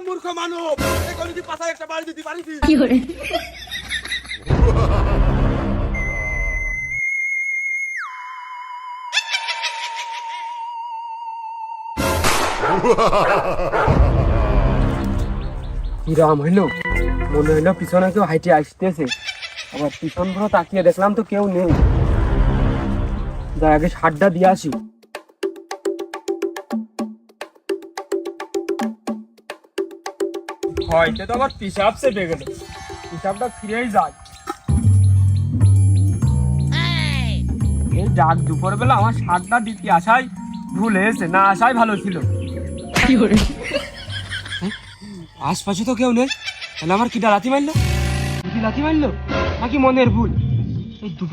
মূর্খ মানব, পাশায় একটা বাড়ি দিতে পারিস? কি করে কিরাম হইলো, মনে হইলো পিছনে কেউ হাইটে আসতেছে, আবার পিছন ঘুরে তাকিয়ে দেখলাম তো কেউ নেই। যাই আগে সারটা দিয়ে আসি। হয়তো তো আবার পিসাব চেপে গেল, পিসাবটা ফিরেই যায়। এই ডাক দুপুর বেলা আমার সারটা দিতে আসাই ভুল হয়েছে, না আসাই ভালো ছিল। কি করে আশপাশে তো কেউ নেই, তাহলে আমার কিটা লাথি মারলো, লাথি মারলো নাকি মনের ভুল? এই